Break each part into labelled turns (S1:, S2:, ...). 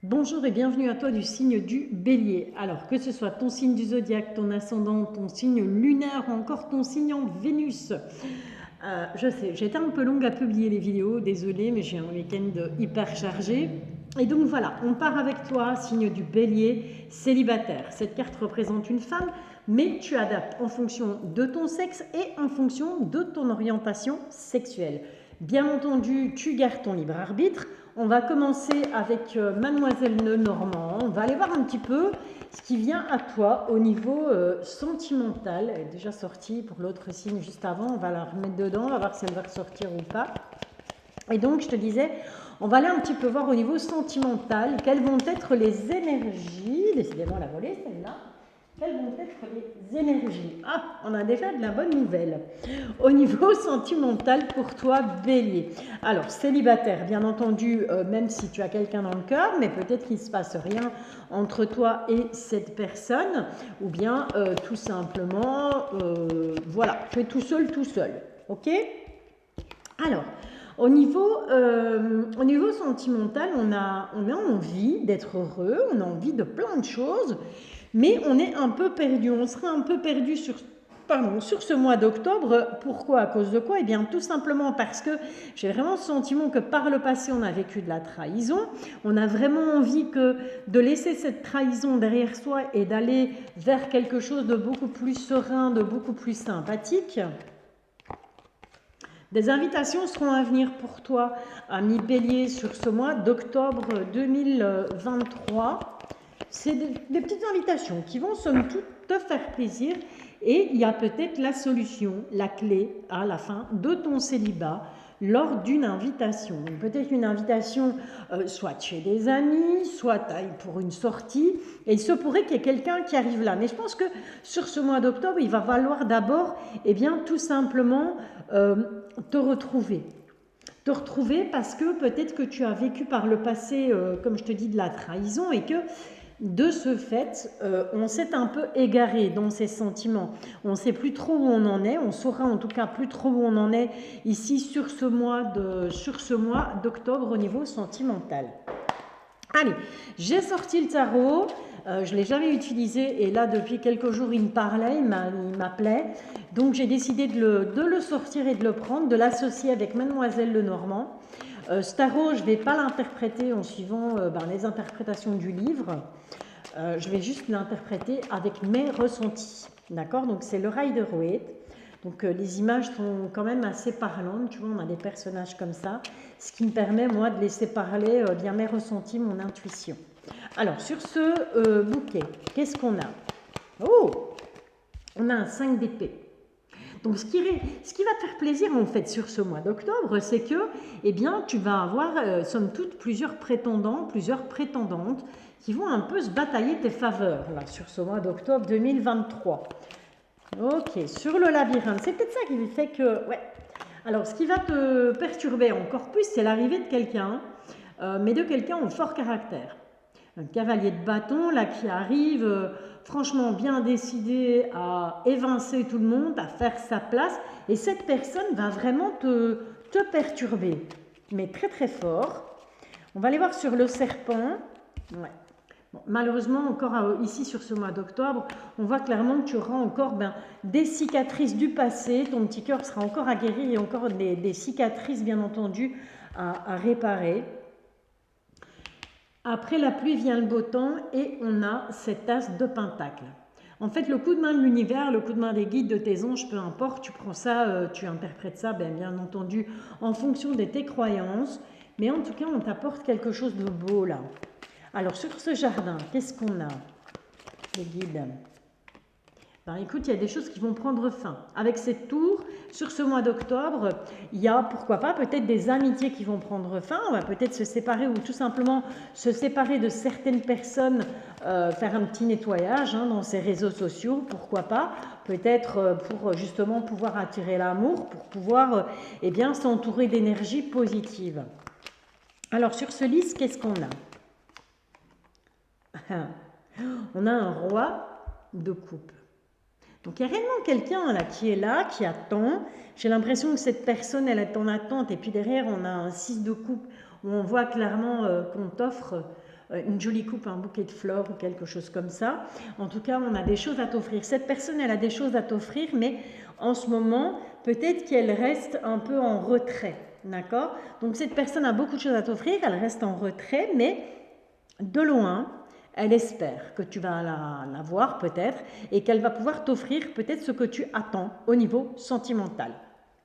S1: Bonjour et bienvenue à toi du signe du Bélier. Alors que ce soit ton signe du zodiaque, ton ascendant, ton signe lunaire ou encore ton signe en Vénus. Je sais, j'étais un peu longue à publier les vidéos, désolée, mais j'ai un week-end hyper chargé. Et donc voilà, on part avec toi, signe du Bélier, célibataire. Cette carte représente une femme, mais tu adaptes en fonction de ton sexe et en fonction de ton orientation sexuelle. Bien entendu, tu gardes ton libre arbitre. On va commencer avec Mademoiselle Lenormand. On va aller voir un petit peu ce qui vient à toi au niveau sentimental. Elle est déjà sortie pour l'autre signe juste avant. On va la remettre dedans, on va voir si elle va ressortir ou pas. Et donc, je te disais, on va aller un petit peu voir au niveau sentimental quelles vont être les énergies. Décidément, la volée, celle-là. Quelles vont être les énergies? Ah, on a déjà de la bonne nouvelle. Au niveau sentimental pour toi, Bélier. Alors, célibataire, bien entendu, même si tu as quelqu'un dans le cœur, mais peut-être qu'il ne se passe rien entre toi et cette personne, ou bien tout simplement, voilà, tu es tout seul, ok? Alors, au niveau sentimental, on a envie d'être heureux, on a envie de plein de choses, mais on est un peu perdu. On serait un peu perdu sur ce mois d'octobre. Pourquoi? À cause de quoi? Eh bien, tout simplement parce que j'ai vraiment le sentiment que par le passé, on a vécu de la trahison. On a vraiment envie de laisser cette trahison derrière soi et d'aller vers quelque chose de beaucoup plus serein, de beaucoup plus sympathique. Des invitations seront à venir pour toi, ami Bélier, sur ce mois d'octobre 2023. C'est des petites invitations qui vont somme toute te faire plaisir et il y a peut-être la solution, la clé à la fin de ton célibat lors d'une invitation. Peut-être une invitation soit chez des amis, soit pour une sortie, et il se pourrait qu'il y ait quelqu'un qui arrive là. Mais je pense que sur ce mois d'octobre, il va falloir d'abord, eh bien, tout simplement te retrouver. Te retrouver parce que peut-être que tu as vécu par le passé, comme je te dis, de la trahison et que de ce fait, on s'est un peu égaré dans ses sentiments. On ne sait plus trop où on en est. On saura en tout cas plus trop où on en est ici sur ce mois d'octobre au niveau sentimental. Allez, j'ai sorti le tarot. Je ne l'ai jamais utilisé et là depuis quelques jours il me parlait, il m'appelait. Donc j'ai décidé de le sortir et de le prendre, de l'associer avec Mademoiselle Lenormand. Ce tarot, je ne vais pas l'interpréter en suivant les interprétations du livre. Je vais juste l'interpréter avec mes ressentis. D'accord? Donc c'est le Rider-Waite. Donc les images sont quand même assez parlantes. Tu vois, on a des personnages comme ça. Ce qui me permet, moi, de laisser parler bien mes ressentis, mon intuition. Alors, sur ce bouquet, qu'est-ce qu'on a? Oh! On a un 5 d'épée. Donc, ce qui va te faire plaisir, en fait, sur ce mois d'octobre, c'est que, eh bien, tu vas avoir, somme toute, plusieurs prétendants, plusieurs prétendantes qui vont un peu se batailler tes faveurs, là, sur ce mois d'octobre 2023. Ok, sur le labyrinthe, c'est peut-être ça qui fait que... Ouais. Alors, ce qui va te perturber encore plus, c'est l'arrivée de quelqu'un, mais de quelqu'un au fort caractère. Un cavalier de bâton, là, qui arrive, franchement bien décidé à évincer tout le monde, à faire sa place. Et cette personne va vraiment te perturber, mais très très fort. On va aller voir sur le serpent. Ouais. Bon, malheureusement, encore ici sur ce mois d'octobre, on voit clairement que tu auras encore des cicatrices du passé. Ton petit cœur sera encore aguerri et encore des cicatrices, bien entendu, à réparer. Après la pluie vient le beau temps et on a cet as de pentacle. En fait, le coup de main de l'univers, le coup de main des guides, de tes anges, peu importe, tu prends ça, tu interprètes ça, bien entendu, en fonction de tes croyances. Mais en tout cas, on t'apporte quelque chose de beau là. Alors, sur ce jardin, qu'est-ce qu'on a? Les guides. Écoute, il y a des choses qui vont prendre fin. Avec cette tour, sur ce mois d'octobre, il y a, pourquoi pas, peut-être des amitiés qui vont prendre fin. On va peut-être se séparer ou tout simplement se séparer de certaines personnes, faire un petit nettoyage dans ces réseaux sociaux, pourquoi pas. Peut-être pour justement pouvoir attirer l'amour, pour pouvoir s'entourer d'énergie positive. Alors, sur ce lys, qu'est-ce qu'on a? On a un roi de coupe. Donc il y a réellement quelqu'un là, qui attend. J'ai l'impression que cette personne, elle est en attente. Et puis derrière, on a un 6 de coupe où on voit clairement qu'on t'offre une jolie coupe, un bouquet de fleurs ou quelque chose comme ça. En tout cas, on a des choses à t'offrir. Cette personne, elle a des choses à t'offrir, mais en ce moment, peut-être qu'elle reste un peu en retrait. D'accord? Donc cette personne a beaucoup de choses à t'offrir, elle reste en retrait, mais de loin, elle espère que tu vas la voir peut-être et qu'elle va pouvoir t'offrir peut-être ce que tu attends au niveau sentimental.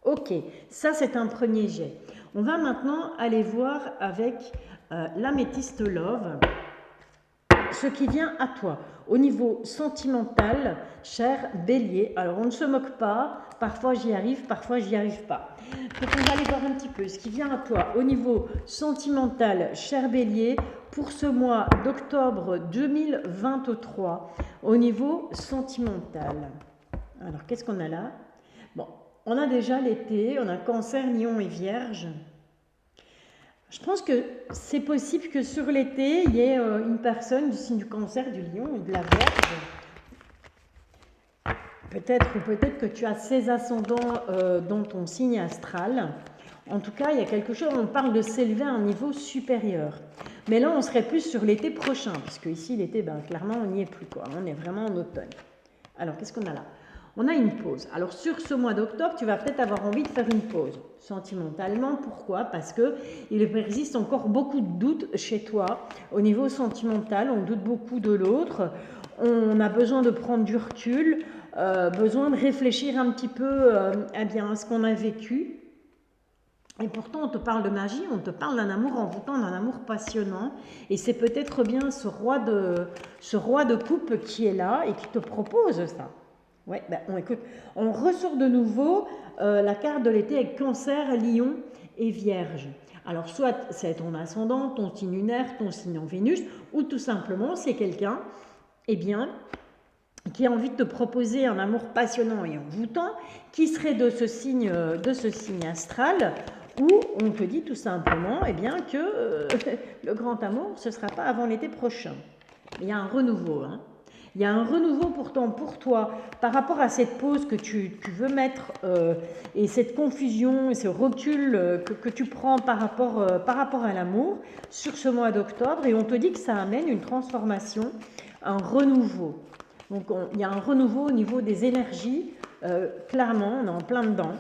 S1: Ok, ça c'est un premier jet. On va maintenant aller voir avec l'améthyste love ce qui vient à toi au niveau sentimental, cher bélier. Alors on ne se moque pas, parfois j'y arrive, parfois j'y arrive pas. Donc on va aller voir un petit peu ce qui vient à toi au niveau sentimental, cher bélier, pour ce mois d'octobre 2023, au niveau sentimental. Alors qu'est-ce qu'on a là? Bon, on a déjà l'été, on a Cancer, Lion et Vierge. Je pense que c'est possible que sur l'été, il y ait une personne du signe du Cancer, du Lion ou de la Vierge. Peut-être ou peut-être que tu as ces ascendants dans ton signe astral. En tout cas, il y a quelque chose, on parle de s'élever à un niveau supérieur. Mais là, on serait plus sur l'été prochain, puisque ici, l'été, ben, clairement, on n'y est plus, quoi. On est vraiment en automne. Alors, qu'est-ce qu'on a là? On a une pause. Alors, sur ce mois d'octobre, tu vas peut-être avoir envie de faire une pause. Sentimentalement, pourquoi? Parce qu'il persiste encore beaucoup de doutes chez toi. Au niveau sentimental, on doute beaucoup de l'autre. On a besoin de prendre du recul, besoin de réfléchir un petit peu eh bien, à ce qu'on a vécu. Et pourtant, on te parle de magie, on te parle d'un amour envoûtant, d'un amour passionnant. Et c'est peut-être bien ce roi de coupe qui est là et qui te propose ça. Ouais, ben, écoute, on ressort de nouveau la carte de l'été avec Cancer, Lion et Vierge. Alors, soit c'est ton ascendant, ton signe lunaire, ton signe en Vénus, ou tout simplement, c'est quelqu'un, eh bien, qui a envie de te proposer un amour passionnant et envoûtant, qui serait de ce signe astral, où on te dit tout simplement eh bien, que le grand amour, ce ne sera pas avant l'été prochain. Il y a un renouveau, hein. Il y a un renouveau pourtant pour toi par rapport à cette pause que tu veux mettre et cette confusion et ce recul que tu prends par rapport à l'amour sur ce mois d'octobre, et on te dit que ça amène une transformation, un renouveau. Donc il y a un renouveau au niveau des énergies, clairement, on est en plein dedans.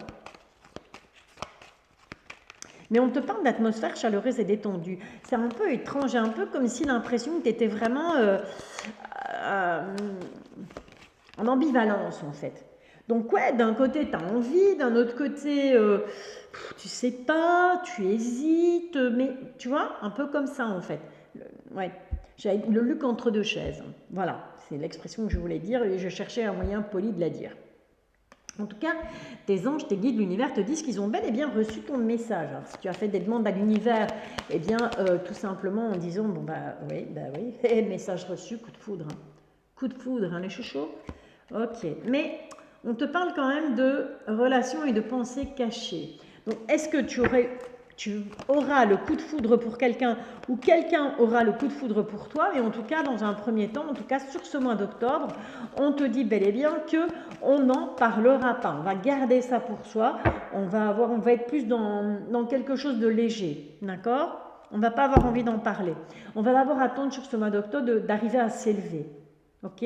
S1: Mais on te parle d'atmosphère chaleureuse et détendue. C'est un peu étrange, un peu comme si l'impression que tu étais vraiment en ambivalence en fait. Donc ouais, d'un côté tu as envie, d'un autre côté tu sais pas, tu hésites, mais tu vois, un peu comme ça en fait. Ouais, j'ai le Luc entre deux chaises. Voilà, c'est l'expression que je voulais dire et je cherchais un moyen poli de la dire. En tout cas, tes anges, tes guides, l'univers te disent qu'ils ont bel et bien reçu ton message. Alors, si tu as fait des demandes à l'univers, eh bien, tout simplement en disant, bon, bah oui, message reçu, coup de foudre. Hein. Coup de foudre, hein, les chouchous. Ok, mais on te parle quand même de relations et de pensées cachées. Donc, est-ce que tu auras le coup de foudre pour quelqu'un ou quelqu'un aura le coup de foudre pour toi? Et en tout cas, dans un premier temps, en tout cas sur ce mois d'octobre, on te dit bel et bien qu'on n'en parlera pas. On va garder ça pour soi. On va être plus dans quelque chose de léger, d'accord? On ne va pas avoir envie d'en parler. On va d'abord attendre sur ce mois d'octobre d'arriver à s'élever, ok?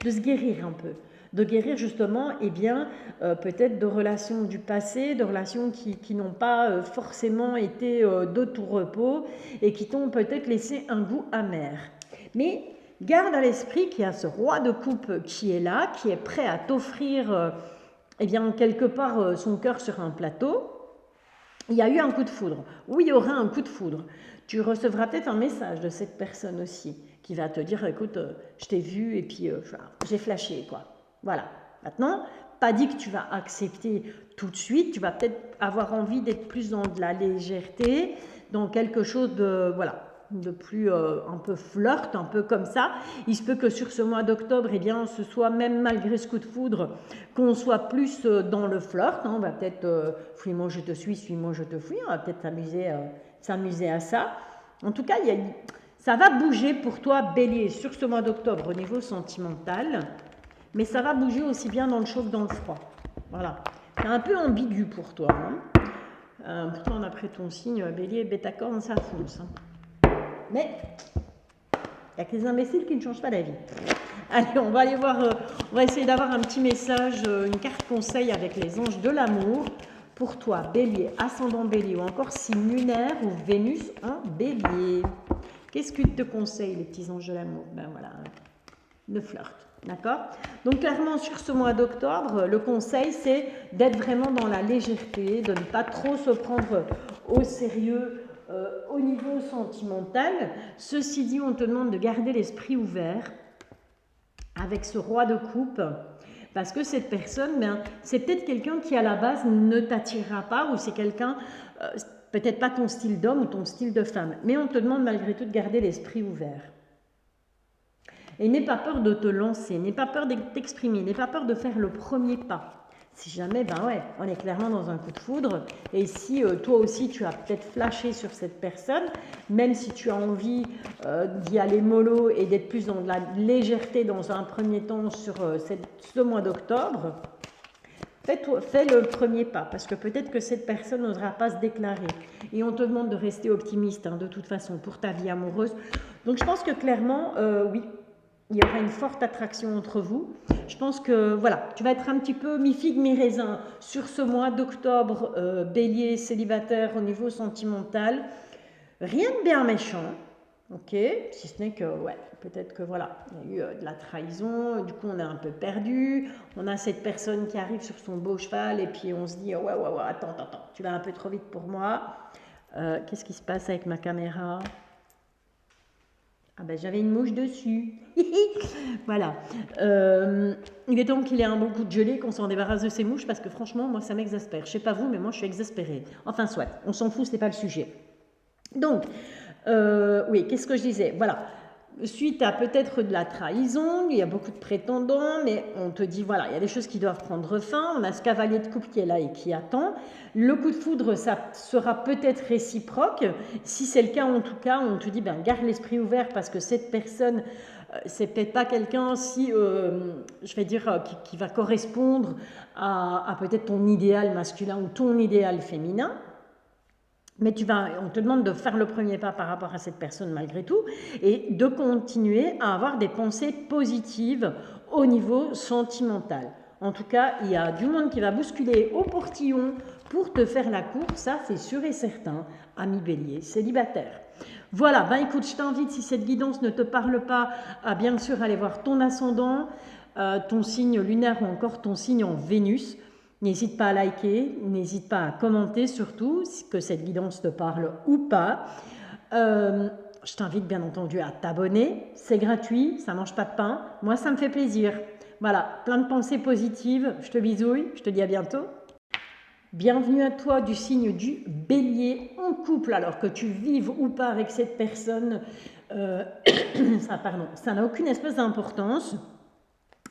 S1: De se guérir un peu. De guérir justement, eh bien, peut-être de relations du passé, de relations qui n'ont pas forcément été de tout repos et qui t'ont peut-être laissé un goût amer. Mais garde à l'esprit qu'il y a ce roi de coupe qui est là, qui est prêt à t'offrir, eh bien, quelque part son cœur sur un plateau. Il y a eu un coup de foudre. Oui, il y aura un coup de foudre. Tu recevras peut-être un message de cette personne aussi qui va te dire, écoute, je t'ai vu et puis j'ai flashé, quoi. Voilà. Maintenant, pas dit que tu vas accepter tout de suite. Tu vas peut-être avoir envie d'être plus dans de la légèreté, dans quelque chose de plus un peu flirt, un peu comme ça. Il se peut que sur ce mois d'octobre, eh bien, ce soit même malgré ce coup de foudre, qu'on soit plus dans le flirt. Hein. On va peut-être fuis-moi je te suis, suis-moi je te fuis. On va peut-être s'amuser à ça. En tout cas, ça va bouger pour toi, Bélier, sur ce mois d'octobre au niveau sentimental. Mais ça va bouger aussi bien dans le chaud que dans le froid. Voilà. C'est un peu ambigu pour toi. Hein. Pourtant, d'après ton signe, Bélier, Bêta-Corne, ça fonce. Hein. Mais Il n'y a que les imbéciles qui ne changent pas d'avis. Allez, on va aller voir, on va essayer d'avoir un petit message, une carte conseil avec les anges de l'amour. Pour toi, Bélier, ascendant Bélier ou encore signe lunaire ou Vénus en Bélier. Qu'est-ce qu'ils te conseillent, les petits anges de l'amour? Ben voilà, le flirt, d'accord? Donc clairement, sur ce mois d'octobre, le conseil, c'est d'être vraiment dans la légèreté, de ne pas trop se prendre au sérieux au niveau sentimental. Ceci dit, on te demande de garder l'esprit ouvert avec ce roi de coupe. Parce que cette personne, ben, c'est peut-être quelqu'un qui à la base ne t'attirera pas ou c'est quelqu'un, peut-être pas ton style d'homme ou ton style de femme. Mais on te demande malgré tout de garder l'esprit ouvert. Et n'aie pas peur de te lancer, n'aie pas peur de t'exprimer, n'aie pas peur de faire le premier pas. Si jamais, ben ouais, on est clairement dans un coup de foudre. Et si toi aussi tu as peut-être flashé sur cette personne, même si tu as envie d'y aller mollo et d'être plus dans de la légèreté dans un premier temps sur ce mois d'octobre, fais le premier pas, parce que peut-être que cette personne n'osera pas se déclarer. Et on te demande de rester optimiste, hein, de toute façon, pour ta vie amoureuse. Donc je pense que clairement, oui, il y aura une forte attraction entre vous. Je pense que voilà, tu vas être un petit peu mi-figue, mi-raisin sur ce mois d'octobre, Bélier, célibataire au niveau sentimental. Rien de bien méchant, ok? Si ce n'est que, ouais, peut-être que voilà, il y a eu de la trahison, du coup on est un peu perdu. On a cette personne qui arrive sur son beau cheval et puis on se dit, ouais, attends, tu vas un peu trop vite pour moi. Qu'est-ce qui se passe avec ma caméra? Ah ben j'avais une mouche dessus. Voilà. Il est temps qu'il ait un bon coup de gelée, qu'on s'en débarrasse de ces mouches, parce que franchement, moi, ça m'exaspère. Je sais pas vous, mais moi, je suis exaspérée. Enfin, soit, on s'en fout, c'est pas le sujet. Donc, oui, qu'est-ce que je disais? Voilà. Suite à peut-être de la trahison, il y a beaucoup de prétendants, mais on te dit, voilà, il y a des choses qui doivent prendre fin. On a ce cavalier de coupe qui est là et qui attend. Le coup de foudre, ça sera peut-être réciproque. Si c'est le cas, en tout cas, on te dit, ben, garde l'esprit ouvert parce que cette personne, c'est peut-être pas quelqu'un, si, je vais dire, qui va correspondre à peut-être ton idéal masculin ou ton idéal féminin. Mais on te demande de faire le premier pas par rapport à cette personne malgré tout et de continuer à avoir des pensées positives au niveau sentimental. En tout cas, il y a du monde qui va bousculer au portillon pour te faire la cour, ça c'est sûr et certain, ami Bélier, célibataire. Voilà, ben écoute, je t'invite, si cette guidance ne te parle pas, à bien sûr aller voir ton ascendant, ton signe lunaire ou encore ton signe en Vénus. N'hésite pas à liker, n'hésite pas à commenter surtout, que cette guidance te parle ou pas. Je t'invite bien entendu à t'abonner, c'est gratuit, ça ne mange pas de pain, moi ça me fait plaisir. Voilà, plein de pensées positives, je te bisouille, je te dis à bientôt. Bienvenue à toi du signe du Bélier en couple, alors que tu vives ou pas avec cette personne, ça n'a aucune espèce d'importance.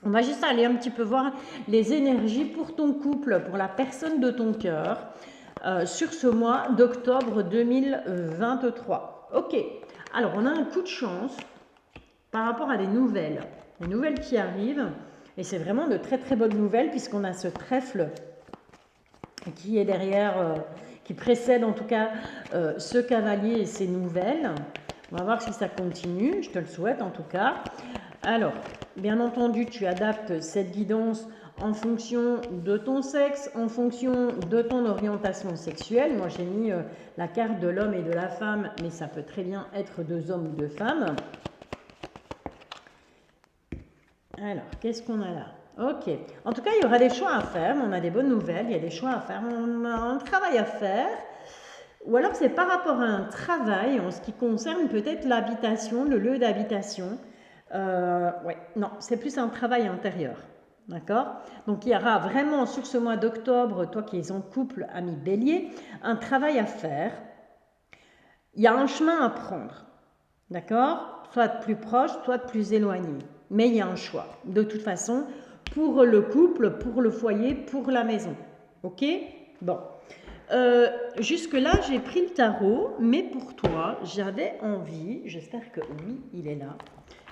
S1: On va juste aller un petit peu voir les énergies pour ton couple, pour la personne de ton cœur, sur ce mois d'octobre 2023. Ok, alors on a un coup de chance par rapport à des nouvelles qui arrivent, et c'est vraiment de très très bonnes nouvelles puisqu'on a ce trèfle qui est derrière, qui précède en tout cas ce cavalier et ses nouvelles. On va voir si ça continue, je te le souhaite en tout cas. Alors, bien entendu, tu adaptes cette guidance en fonction de ton sexe, en fonction de ton orientation sexuelle. Moi, j'ai mis la carte de l'homme et de la femme, mais ça peut très bien être deux hommes ou deux femmes. Alors, qu'est-ce qu'on a là? Ok. En tout cas, il y aura des choix à faire. On a des bonnes nouvelles. Il y a des choix à faire. On a un travail à faire. Ou alors, c'est par rapport à un travail en ce qui concerne peut-être l'habitation, le lieu d'habitation. Ouais, non, c'est plus un travail intérieur. D'accord? Donc, il y aura vraiment sur ce mois d'octobre, toi qui es en couple, ami Bélier, un travail à faire. Il y a un chemin à prendre. D'accord? Soit de plus proche, soit de plus éloigné. Mais il y a un choix. De toute façon, pour le couple, pour le foyer, pour la maison. Ok? Bon. Jusque-là, j'ai pris le tarot, mais pour toi, j'avais envie, j'espère que oui, il est là.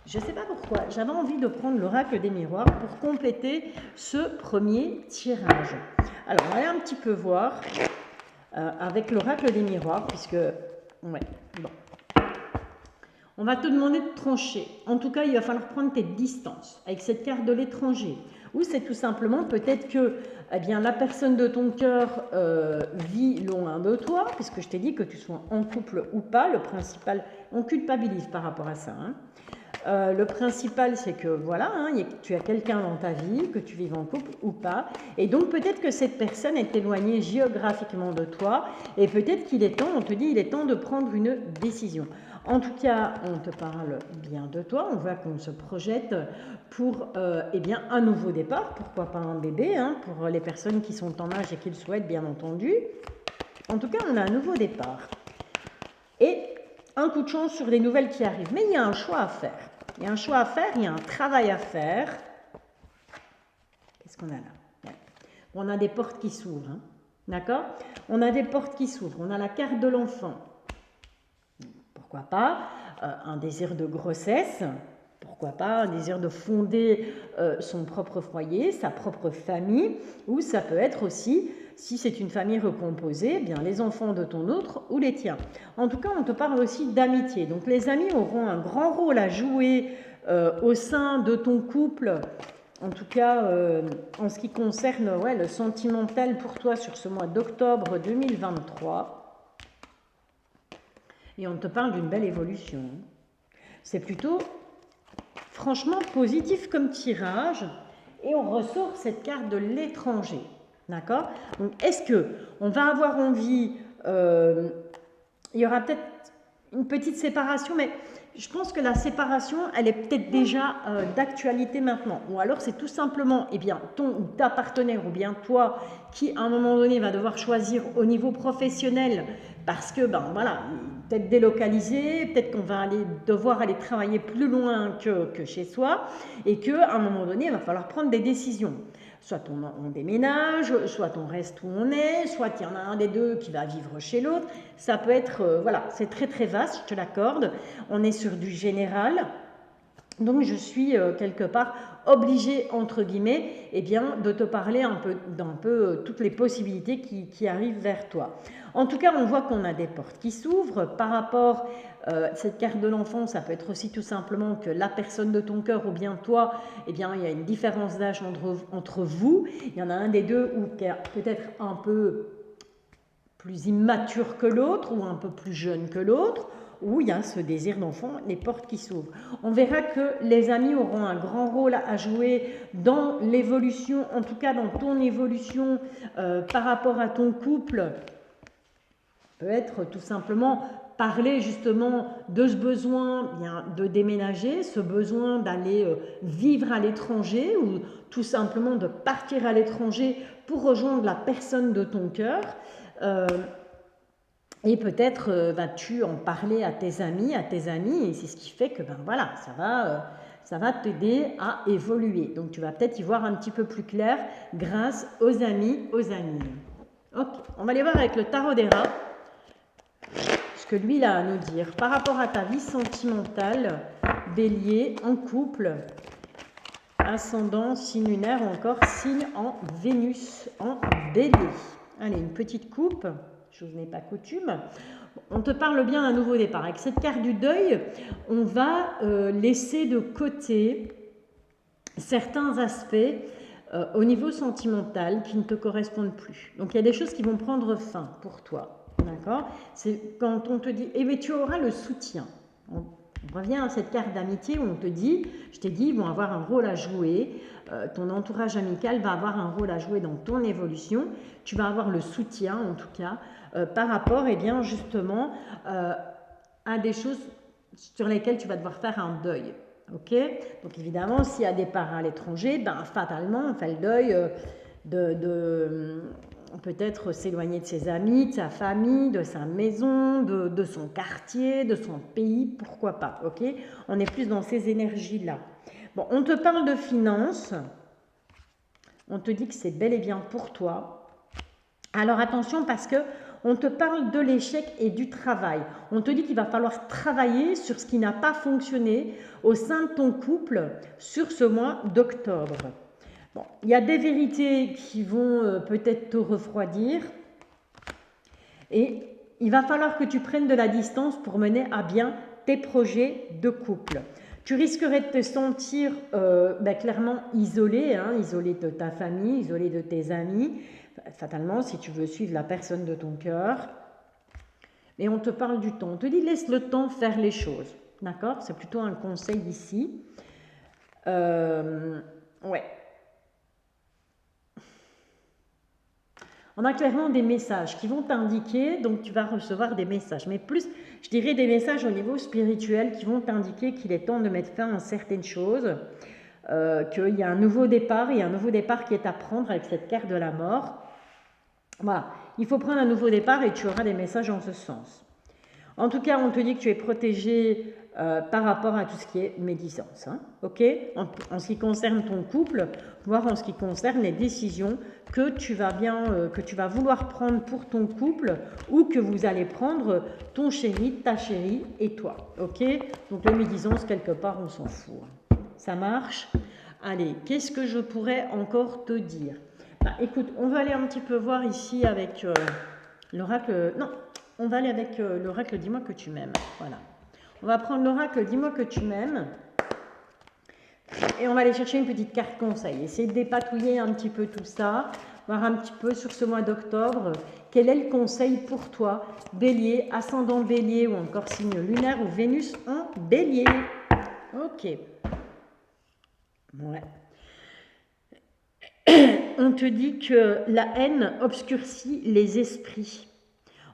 S1: Je ne sais pas pourquoi, j'avais envie de prendre l'oracle des miroirs pour compléter ce premier tirage. Alors, on va aller un petit peu voir avec l'oracle des miroirs, puisque, ouais, bon. On va te demander de trancher. En tout cas, il va falloir prendre tes distances avec cette carte de l'étranger. Ou c'est tout simplement peut-être que eh bien, la personne de ton cœur vit loin de toi, puisque je t'ai dit que tu sois en couple ou pas. Le principal, on culpabilise par rapport à ça. Le principal, c'est que voilà, tu as quelqu'un dans ta vie, que tu vives en couple ou pas. Et donc peut-être que cette personne est éloignée géographiquement de toi. Et peut-être qu'il est temps, on te dit, il est temps de prendre une décision. En tout cas, on te parle bien de toi, on voit qu'on se projette pour eh bien, un nouveau départ, pourquoi pas un bébé, pour les personnes qui sont en âge et qui le souhaitent, bien entendu. En tout cas, on a un nouveau départ. Et un coup de chance sur les nouvelles qui arrivent. Mais il y a un choix à faire. Il y a un choix à faire, il y a un travail à faire. Qu'est-ce qu'on a là? On a des portes qui s'ouvrent, d'accord? On a des portes qui s'ouvrent, on a la carte de l'enfant. Pourquoi pas un désir de grossesse, pourquoi pas un désir de fonder son propre foyer, sa propre famille, ou ça peut être aussi, si c'est une famille recomposée, eh bien les enfants de ton autre ou les tiens. En tout cas, on te parle aussi d'amitié. Donc les amis auront un grand rôle à jouer au sein de ton couple, en tout cas en ce qui concerne le sentimental pour toi sur ce mois d'octobre 2023. Et on te parle d'une belle évolution. C'est plutôt, franchement, positif comme tirage. Et on ressort cette carte de l'étranger. D'accord? Donc, est-ce qu'on va avoir envie... il y aura peut-être une petite séparation, mais je pense que la séparation, elle est peut-être déjà d'actualité maintenant. Ou alors, c'est tout simplement ton ou ta partenaire, ou bien toi, qui, à un moment donné, va devoir choisir au niveau professionnel, parce que, peut-être délocalisé, peut-être qu'on va devoir aller travailler plus loin que chez soi, et qu'à un moment donné, il va falloir prendre des décisions. Soit on déménage, soit on reste où on est, soit il y en a un des deux qui va vivre chez l'autre. Ça peut être, c'est très très vaste, je te l'accorde. On est sur du général. Donc je suis quelque part obligée, entre guillemets, de te parler d'un peu toutes les possibilités qui arrivent vers toi. En tout cas, on voit qu'on a des portes qui s'ouvrent. Par rapport à cette carte de l'enfant, ça peut être aussi tout simplement que la personne de ton cœur ou bien toi, il y a une différence d'âge entre vous. Il y en a un des deux qui est peut-être un peu plus immature que l'autre ou un peu plus jeune que l'autre, où il y a ce désir d'enfant, les portes qui s'ouvrent. On verra que les amis auront un grand rôle à jouer dans l'évolution, en tout cas dans ton évolution par rapport à ton couple. Peut être tout simplement parler justement de ce besoin de déménager, ce besoin d'aller vivre à l'étranger ou tout simplement de partir à l'étranger pour rejoindre la personne de ton cœur. Et peut-être vas-tu en parler à tes amis, et c'est ce qui fait que ça va t'aider à évoluer. Donc tu vas peut-être y voir un petit peu plus clair grâce aux amis. Ok, on va aller voir avec le tarot des rats ce que lui il a à nous dire par rapport à ta vie sentimentale, bélier, en couple, ascendant, signe lunaire ou encore signe en Vénus, en bélier. Allez, une petite coupe, chose n'est pas coutume. On te parle bien d'un nouveau départ. Avec cette carte du deuil, on va laisser de côté certains aspects au niveau sentimental qui ne te correspondent plus. Donc il y a des choses qui vont prendre fin pour toi. D'accord? C'est quand on te dit, tu auras le soutien. On revient à cette carte d'amitié où on te dit, je t'ai dit, ils vont avoir un rôle à jouer. Ton entourage amical va avoir un rôle à jouer dans ton évolution. Tu vas avoir le soutien, en tout cas, par rapport, justement, à des choses sur lesquelles tu vas devoir faire un deuil. Ok? Donc évidemment, s'il y a des parents à l'étranger, fatalement, on fait le deuil peut-être s'éloigner de ses amis, de sa famille, de sa maison, de son quartier, de son pays, pourquoi pas, ok? On est plus dans ces énergies-là. Bon, on te parle de finances, on te dit que c'est bel et bien pour toi. Alors attention parce que on te parle de l'échec et du travail. On te dit qu'il va falloir travailler sur ce qui n'a pas fonctionné au sein de ton couple sur ce mois d'octobre. Bon, il y a des vérités qui vont peut-être te refroidir et il va falloir que tu prennes de la distance pour mener à bien tes projets de couple. Tu risquerais de te sentir clairement isolé, hein, isolé de ta famille, isolé de tes amis, fatalement si tu veux suivre la personne de ton cœur. Mais on te parle du temps, on te dit laisse le temps faire les choses, d'accord? C'est plutôt un conseil ici. Ouais. On a clairement des messages qui vont t'indiquer, donc tu vas recevoir des messages, mais plus, je dirais des messages au niveau spirituel qui vont t'indiquer qu'il est temps de mettre fin à certaines choses, qu'il y a un nouveau départ, il y a un nouveau départ qui est à prendre avec cette carte de la mort. Voilà, il faut prendre un nouveau départ et tu auras des messages en ce sens. En tout cas, on te dit que tu es protégé par rapport à tout ce qui est médisance, hein, ok, en ce qui concerne ton couple, voire en ce qui concerne les décisions que tu vas vouloir prendre pour ton couple ou que vous allez prendre ton chéri, ta chérie et toi, ok. Donc les médisances, quelque part, on s'en fout. Hein. Ça marche? Allez, qu'est-ce que je pourrais encore te dire? Bah, écoute, on va aller un petit peu voir ici avec l'oracle. Non, on va aller avec l'oracle Dis-moi que tu m'aimes. Voilà. On va prendre l'oracle Dis-moi que tu m'aimes. Et on va aller chercher une petite carte conseil. Essayer de dépatouiller un petit peu tout ça. Voir un petit peu sur ce mois d'octobre. Quel est le conseil pour toi, Bélier, ascendant Bélier ou encore signe lunaire ou Vénus en Bélier? Ok. Ouais. On te dit que la haine obscurcit les esprits.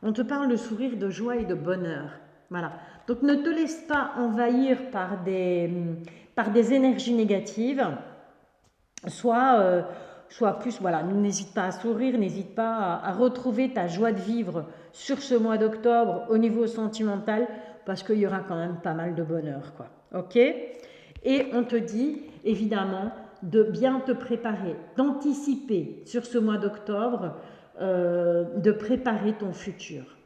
S1: On te parle de sourire, de joie et de bonheur. Voilà. Donc ne te laisse pas envahir par des énergies négatives. Soit plus, voilà, n'hésite pas à sourire, n'hésite pas à retrouver ta joie de vivre sur ce mois d'octobre au niveau sentimental, parce qu'il y aura quand même pas mal de bonheur, quoi. Ok? Et on te dit, évidemment, de bien te préparer, d'anticiper sur ce mois d'octobre, de préparer ton futur.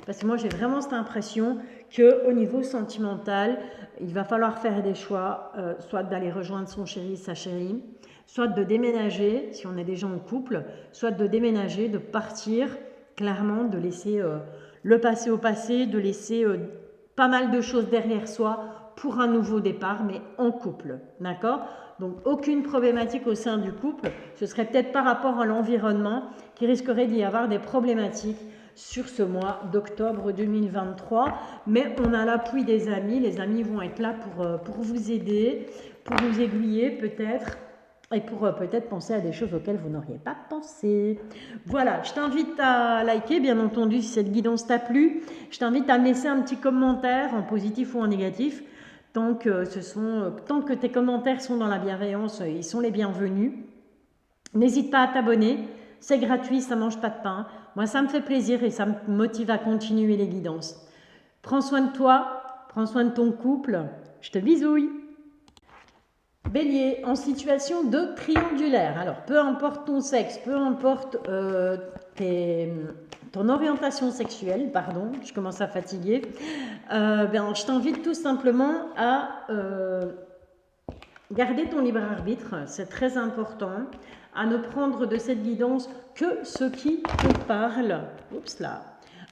S1: Parce que moi, j'ai vraiment cette impression qu'au niveau sentimental, il va falloir faire des choix, soit d'aller rejoindre son chéri, sa chérie, soit de déménager, si on est déjà en couple, soit de déménager, de partir, clairement, de laisser le passé au passé, de laisser pas mal de choses derrière soi pour un nouveau départ, mais en couple, d'accord? Donc, aucune problématique au sein du couple. Ce serait peut-être par rapport à l'environnement qu'il risquerait d'y avoir des problématiques sur ce mois d'octobre 2023. Mais on a l'appui des amis. Les amis vont être là pour vous aider, pour vous aiguiller peut-être, et pour peut-être penser à des choses auxquelles vous n'auriez pas pensé. Voilà, je t'invite à liker, bien entendu, si cette guidance t'a plu. Je t'invite à me laisser un petit commentaire, en positif ou en négatif. Tant que tes commentaires sont dans la bienveillance, ils sont les bienvenus. N'hésite pas à t'abonner, c'est gratuit, ça ne mange pas de pain. Moi, ça me fait plaisir et ça me motive à continuer les guidances. Prends soin de toi, prends soin de ton couple. Je te bisouille. Bélier, en situation de triangulaire. Alors, peu importe ton sexe, peu importe ton orientation sexuelle, pardon, je commence à fatiguer, je t'invite tout simplement à garder ton libre arbitre, c'est très important, à ne prendre de cette guidance que ce qui te parle,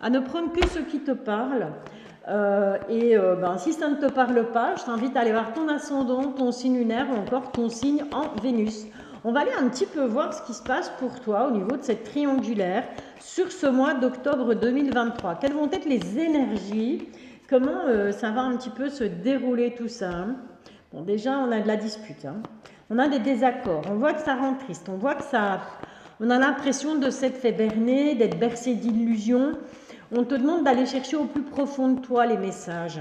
S1: à ne prendre que ce qui te parle. Si ça ne te parle pas, je t'invite à aller voir ton ascendant, ton signe lunaire ou encore ton signe en Vénus. On va aller un petit peu voir ce qui se passe pour toi au niveau de cette triangulaire sur ce mois d'octobre 2023. Quelles vont être les énergies? Comment ça va un petit peu se dérouler tout ça? Bon, déjà, on a de la dispute. Hein. On a des désaccords. On voit que ça rend triste. On voit que on a l'impression de s'être fait berner, d'être bercé d'illusions. On te demande d'aller chercher au plus profond de toi les messages.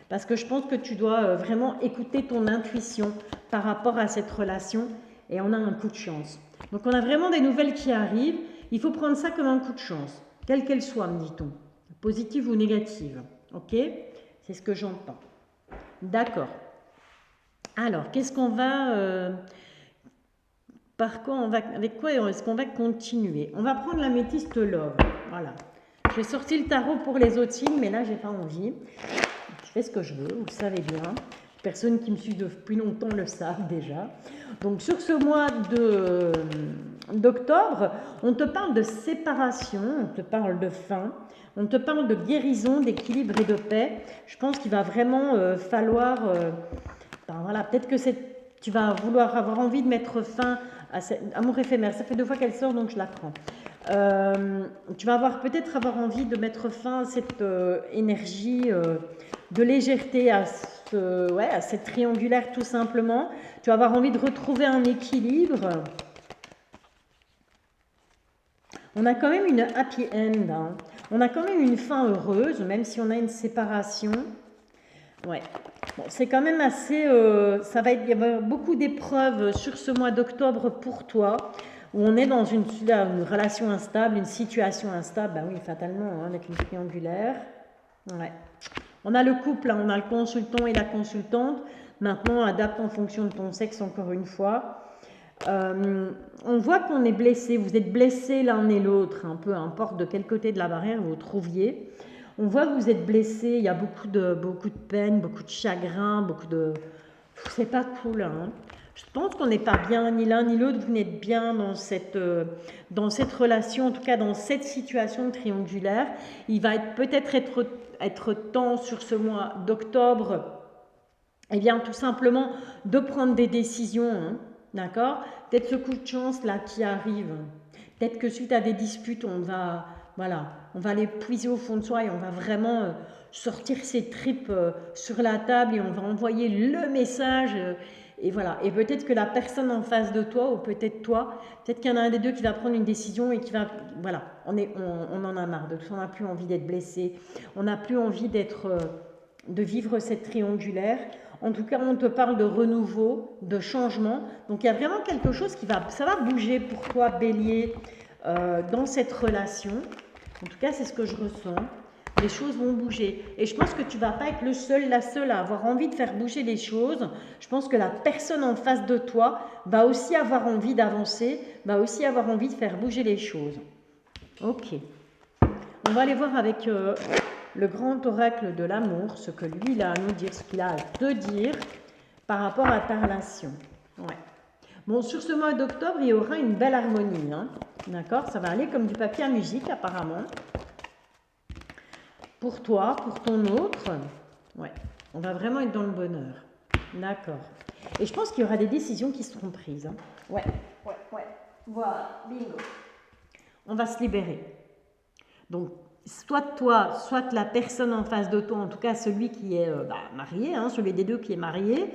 S1: Parce que je pense que tu dois vraiment écouter ton intuition par rapport à cette relation. Et on a un coup de chance. Donc on a vraiment des nouvelles qui arrivent. Il faut prendre ça comme un coup de chance. Quelle qu'elle soit, me dit-on. Positive ou négative. Ok? C'est ce que j'entends. D'accord. Alors, qu'est-ce qu'on va... avec quoi est-ce qu'on va continuer? On va prendre l'améthyste love. Voilà. J'ai sorti le tarot pour les autres signes, mais là, j'ai pas envie. Je fais ce que je veux, vous le savez bien. Les personnes qui me suivent depuis longtemps le savent déjà. Donc, sur ce mois d'octobre, on te parle de séparation, on te parle de fin, on te parle de guérison, d'équilibre et de paix. Je pense qu'il va vraiment falloir, ben voilà, peut-être que tu vas vouloir avoir envie de mettre fin à amour éphémère. Ça fait 2 fois qu'elle sort, donc je la prends. Tu vas peut-être avoir envie de mettre fin à cette énergie de légèreté, à cette triangulaire tout simplement. Tu vas avoir envie de retrouver un équilibre. On a quand même une happy end, hein. On a quand même une fin heureuse, même si on a une séparation. Ouais, bon, c'est quand même assez... il y avoir beaucoup d'épreuves sur ce mois d'octobre pour toi, où on est dans une relation instable, une situation instable, bah oui, fatalement, hein, avec une triangulaire. Ouais. On a le couple, hein, on a le consultant et la consultante. Maintenant, adapte en fonction de ton sexe, encore une fois. On voit qu'on est blessé, vous êtes blessés l'un et l'autre, hein, peu importe de quel côté de la barrière vous vous trouviez. On voit que vous êtes blessé, il y a beaucoup de peine, beaucoup de chagrin, c'est pas cool. Hein. Je pense qu'on n'est pas bien, ni l'un ni l'autre, vous n'êtes bien dans cette relation, en tout cas dans cette situation triangulaire. Il va peut-être être temps sur ce mois d'octobre, eh bien tout simplement de prendre des décisions, hein. D'accord? Peut-être ce coup de chance là qui arrive. Peut-être que suite à des disputes, on va les puiser au fond de soi et on va vraiment sortir ses tripes sur la table et on va envoyer le message. Et voilà. Et peut-être que la personne en face de toi, ou peut-être toi, peut-être qu'il y en a un des deux qui va prendre une décision et qui va... Voilà, on en a marre de tout ça, on n'a plus envie d'être blessé, on n'a plus envie de vivre cette triangulaire. En tout cas, on te parle de renouveau, de changement. Donc, il y a vraiment quelque chose ça va bouger pour toi, Bélier, dans cette relation. En tout cas, c'est ce que je ressens. Les choses vont bouger. Et je pense que tu ne vas pas être la seule à avoir envie de faire bouger les choses. Je pense que la personne en face de toi va aussi avoir envie d'avancer, va aussi avoir envie de faire bouger les choses. Ok. On va aller voir avec... le grand oracle de l'amour, ce que lui il a à nous dire, ce qu'il a à te dire par rapport à ta relation. Ouais. Bon, sur ce mois d'octobre, il y aura une belle harmonie. Hein. D'accord? Ça va aller comme du papier à musique, apparemment. Pour toi, pour ton autre. Ouais. On va vraiment être dans le bonheur. D'accord. Et je pense qu'il y aura des décisions qui seront prises. Hein. Ouais. Voilà, bingo. On va se libérer. Donc, soit toi, soit la personne en face de toi, en tout cas celui qui est marié, hein, celui des deux qui est marié,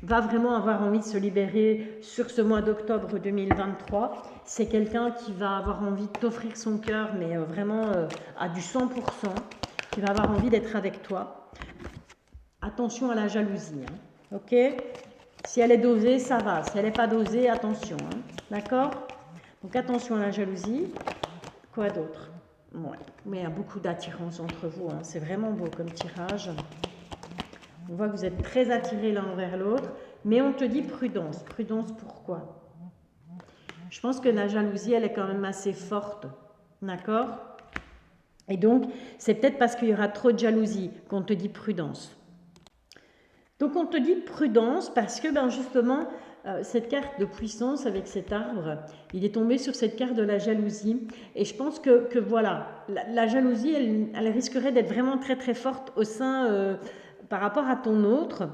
S1: va vraiment avoir envie de se libérer sur ce mois d'octobre 2023. C'est quelqu'un qui va avoir envie de t'offrir son cœur, mais vraiment à du 100%, qui va avoir envie d'être avec toi. Attention à la jalousie, hein, ok? Si elle est dosée, ça va. Si elle n'est pas dosée, attention, hein, d'accord? Donc attention à la jalousie. Quoi d'autre? Ouais, mais il y a beaucoup d'attirance entre vous, hein. C'est vraiment beau comme tirage. On voit que vous êtes très attirés l'un vers l'autre, mais on te dit prudence. Prudence pourquoi? Je pense que la jalousie, elle est quand même assez forte, d'accord? Et donc, c'est peut-être parce qu'il y aura trop de jalousie qu'on te dit prudence. Donc, on te dit prudence parce que, ben justement, cette carte de puissance avec cet arbre, il est tombé sur cette carte de la jalousie. Et je pense que voilà, la jalousie, elle risquerait d'être vraiment très très forte au sein, par rapport à ton autre.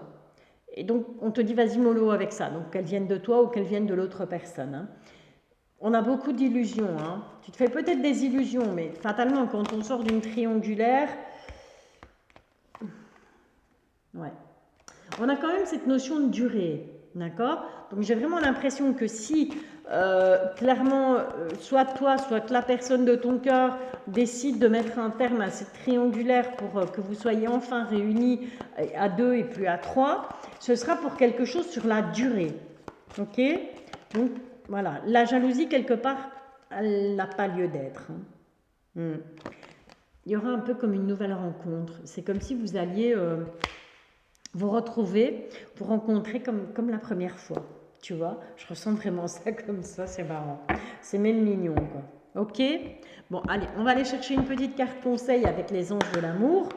S1: Et donc, on te dit vas-y mollo avec ça. Donc, qu'elle vienne de toi ou qu'elle vienne de l'autre personne. Hein. On a beaucoup d'illusions. Hein. Tu te fais peut-être des illusions, mais fatalement, quand on sort d'une triangulaire... Ouais. On a quand même cette notion de durée. D'accord? Donc j'ai vraiment l'impression que si clairement, soit toi, soit la personne de ton cœur décide de mettre un terme à cette triangulaire pour que vous soyez enfin réunis à 2 et plus à 3, ce sera pour quelque chose sur la durée. Ok? Donc voilà, la jalousie quelque part, elle n'a pas lieu d'être. Hein. Il y aura un peu comme une nouvelle rencontre. C'est comme si vous alliez... vous retrouver, vous rencontrer comme la première fois, tu vois. Je ressens vraiment ça comme ça, c'est marrant. C'est même mignon, quoi. Ok? Bon, allez, on va aller chercher une petite carte conseil avec les anges de l'amour.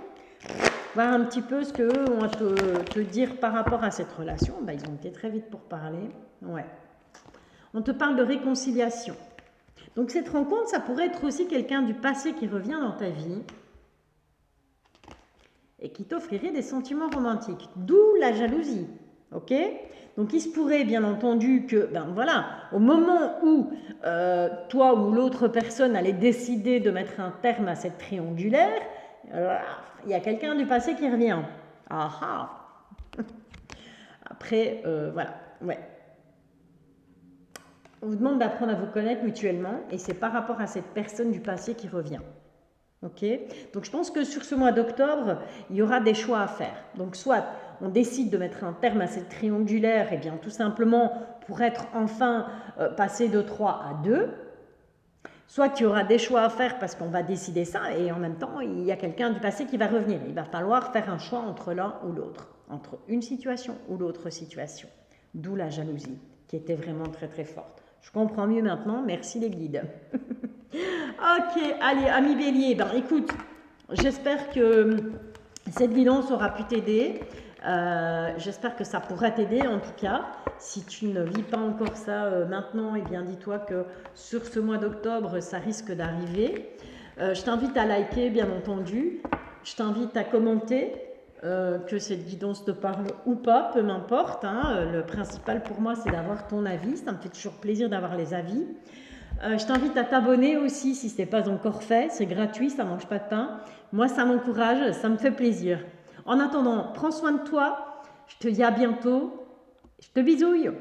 S1: Voir un petit peu ce qu'eux ont à te dire par rapport à cette relation. Bah, ils ont été très vite pour parler. Ouais. On te parle de réconciliation. Donc cette rencontre, ça pourrait être aussi quelqu'un du passé qui revient dans ta vie et qui t'offrirait des sentiments romantiques. D'où la jalousie. Ok? Donc il se pourrait bien entendu que, ben voilà, au moment où toi ou l'autre personne allait décider de mettre un terme à cette triangulaire, il y a quelqu'un du passé qui revient. Ah ah. Après, voilà, ouais. On vous demande d'apprendre à vous connaître mutuellement et c'est par rapport à cette personne du passé qui revient. Ok? Donc je pense que sur ce mois d'octobre, il y aura des choix à faire. Donc soit on décide de mettre un terme à cette triangulaire, et bien tout simplement pour être enfin passé de 3 à 2, soit qu'il y aura des choix à faire parce qu'on va décider ça et en même temps il y a quelqu'un du passé qui va revenir. Il va falloir faire un choix entre l'un ou l'autre, entre une situation ou l'autre situation. D'où la jalousie qui était vraiment très très forte. Je comprends mieux maintenant, merci les guides. Ok, allez, ami Bélier, ben écoute, j'espère que cette guidance aura pu t'aider. J'espère que ça pourra t'aider en tout cas. Si tu ne vis pas encore ça maintenant, eh bien dis-toi que sur ce mois d'octobre, ça risque d'arriver. Je t'invite à liker, bien entendu. Je t'invite à commenter, que cette guidance te parle ou pas, peu m'importe. Hein. Le principal pour moi, c'est d'avoir ton avis. Ça me fait toujours plaisir d'avoir les avis. Je t'invite à t'abonner aussi si ce n'est pas encore fait. C'est gratuit, ça ne mange pas de pain. Moi, ça m'encourage, ça me fait plaisir. En attendant, prends soin de toi. Je te dis à bientôt. Je te bisouille.